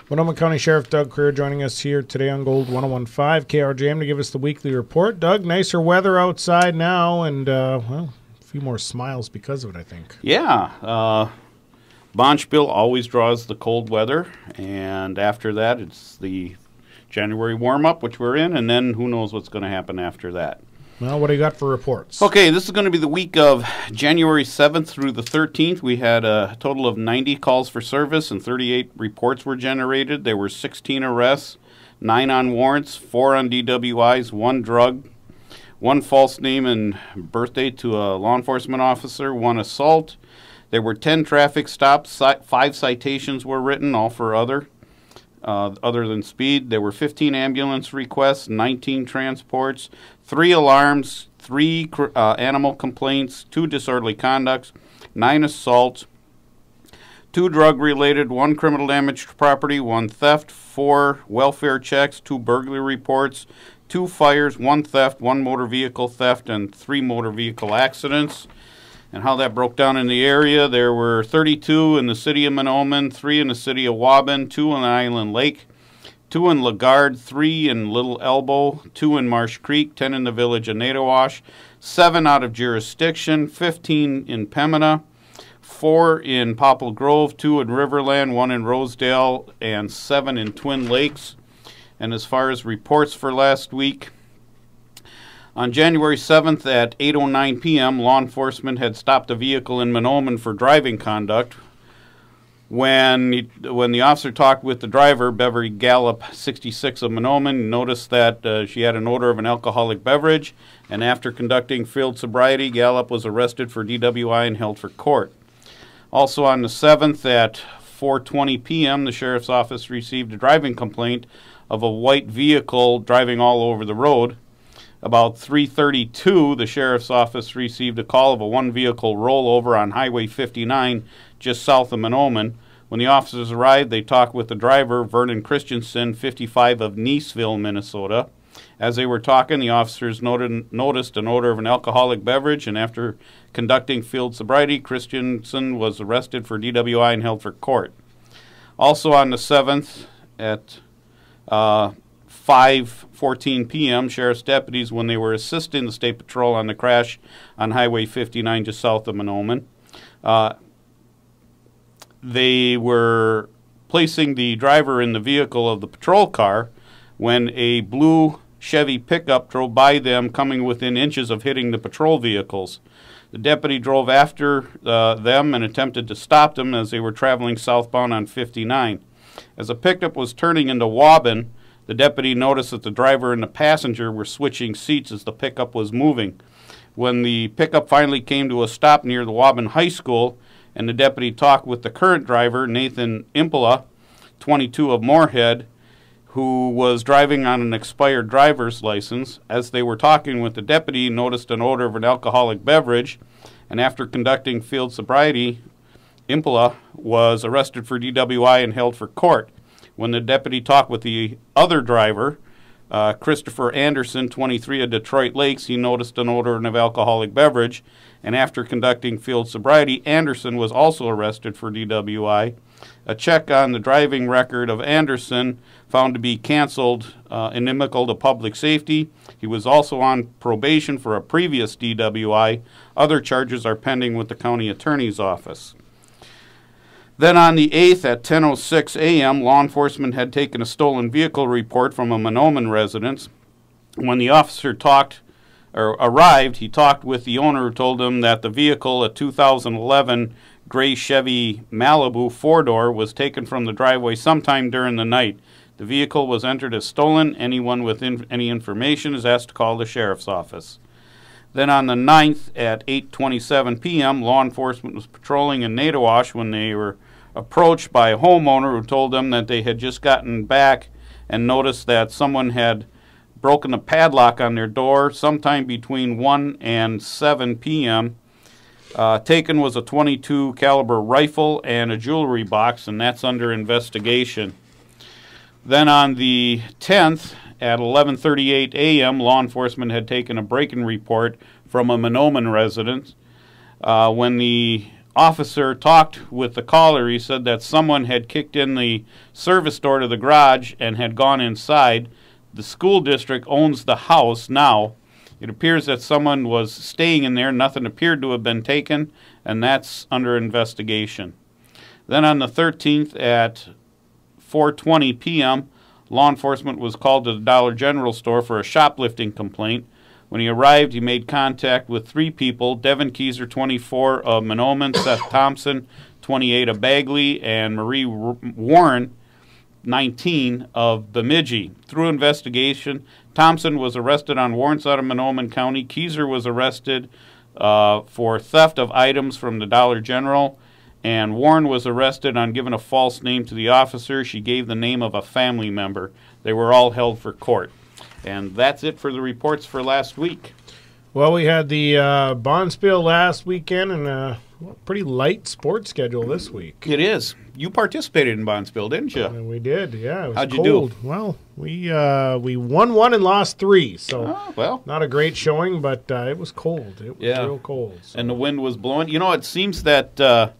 Mahnomen County Sheriff Doug Krier joining us here today on Gold 101.5 KRJM to give us the weekly report. Doug, nicer weather outside now, and well, a few more smiles because of it, I think. Yeah, Bonchville always draws the cold weather, and after that it's the January warm-up, which we're in, and then who knows what's going to happen after that. Well, what do you got for reports? Okay, this is going to be the week of January 7th through the 13th. We had a total of 90 calls for service and 38 reports were generated. There were 16 arrests, 9 on warrants, 4 on DWIs, 1 drug, 1 false name and birthday to a law enforcement officer, 1 assault. There were 10 traffic stops, 5 citations were written, all for other than speed. There were 15 ambulance requests, 19 transports, 3 alarms, 3 animal complaints, 2 disorderly conducts, 9 assaults, 2 drug-related, 1 criminal damage to property, 1 theft, 4 welfare checks, 2 burglary reports, 2 fires, 1 theft, 1 motor vehicle theft, and 3 motor vehicle accidents. And how that broke down in the area, there were 32 in the city of Mahnomen, 3 in the city of Waban, 2 in Island Lake, 2 in Lagarde, 3 in Little Elbow, 2 in Marsh Creek, 10 in the village of Nadawash, 7 out of jurisdiction, 15 in Pembina, 4 in Popple Grove, 2 in Riverland, 1 in Rosedale, and 7 in Twin Lakes. And as far as reports for last week, on January 7th at 8:09 p.m., law enforcement had stopped a vehicle in Mahnomen for driving conduct. When the officer talked with the driver, Beverly Gallup, 66 of Mahnomen, noticed that she had an odor of an alcoholic beverage, and after conducting field sobriety, Gallup was arrested for DWI and held for court. Also on the 7th at 4:20 p.m., the Sheriff's Office received a driving complaint of a white vehicle driving all over the road. About 3:32, the Sheriff's Office received a call of a one-vehicle rollover on Highway 59 just south of Mahnomen. When the officers arrived, they talked with the driver, Vernon Christensen, 55 of Neesville, Minnesota. As they were talking, the officers noticed an odor of an alcoholic beverage, and after conducting field sobriety, Christensen was arrested for DWI and held for court. Also on the 7th at 5:14 p.m., sheriff's deputies, when they were assisting the state patrol on the crash on Highway 59 just south of Mahnomen, they were placing the driver in the vehicle of the patrol car when a blue Chevy pickup drove by them, coming within inches of hitting the patrol vehicles. The deputy drove after them and attempted to stop them as they were traveling southbound on 59. As the pickup was turning into Waban, the deputy noticed that the driver and the passenger were switching seats as the pickup was moving. When the pickup finally came to a stop near the Waban High School, and the deputy talked with the current driver, Nathan Impola, 22 of Moorhead, who was driving on an expired driver's license. As they were talking with the deputy, he noticed an odor of an alcoholic beverage, and after conducting field sobriety, Impola was arrested for DWI and held for court. When the deputy talked with the other driver, Christopher Anderson, 23 of Detroit Lakes, he noticed an odor of alcoholic beverage, and after conducting field sobriety, Anderson was also arrested for DWI. A check on the driving record of Anderson found to be canceled, inimical to public safety. He was also on probation for a previous DWI. Other charges are pending with the county attorney's office. Then on the 8th at 10:06 a.m., law enforcement had taken a stolen vehicle report from a Mahnomen residence. When the officer arrived, he talked with the owner, who told him that the vehicle, a 2011 gray Chevy Malibu 4-door, was taken from the driveway sometime during the night. The vehicle was entered as stolen. Anyone with any information is asked to call the sheriff's office. Then on the 9th at 8:27 p.m., law enforcement was patrolling in Nadawash when they were approached by a homeowner who told them that they had just gotten back and noticed that someone had broken a padlock on their door sometime between 1 and 7 p.m. Taken was a .22 caliber rifle and a jewelry box, and that's under investigation. Then on the 10th at 11:38 a.m., law enforcement had taken a break-in report from a Mahnomen resident. When the officer talked with the caller, he said that someone had kicked in the service door to the garage and had gone inside. The school district owns the house now. It appears that someone was staying in there. Nothing appeared to have been taken, and that's under investigation. Then on the 13th at 4:20 p.m., law enforcement was called to the Dollar General store for a shoplifting complaint. When he arrived, he made contact with 3 people: Devin Keyser, 24, of Mahnomen; Seth Thompson, 28, of Bagley; and Marie Warren, 19, of Bemidji. Through investigation, Thompson was arrested on warrants out of Mahnomen County. Keyser was arrested for theft of items from the Dollar General, and Warren was arrested on giving a false name to the officer. She gave the name of a family member. They were all held for court. And that's it for the reports for last week. Well, we had the Bonspiel last weekend and a pretty light sports schedule this week. It is. You participated in Bonspiel, didn't you? We did, yeah. It was How'd cold. you do? Well, we won 1 and lost 3, so well, not a great showing, but it was cold. It was real cold. So. And the wind was blowing. You know, it seems that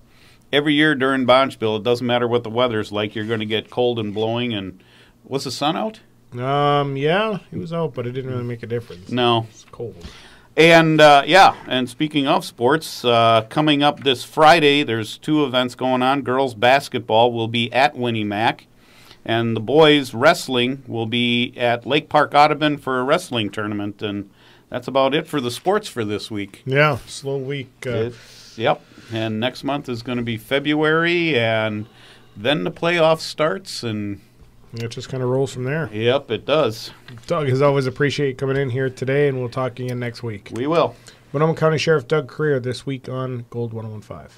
every year during Bonspiel, it doesn't matter what the weather's like, you're going to get cold and blowing. And was the sun out? Yeah, it was out, but it didn't really make a difference. No. It's cold. And, and speaking of sports, coming up this Friday, there's 2 events going on. Girls basketball will be at Winnie Mac, and the boys wrestling will be at Lake Park Audubon for a wrestling tournament. And that's about it for the sports for this week. Yeah, slow week. Yep, and next month is going to be February, and then the playoff starts, and it just kind of rolls from there. Yep, it does. Doug, as always, appreciate you coming in here today, and we'll talk again next week. We will. Mahnomen County Sheriff Doug Krier this week on Gold 101.5.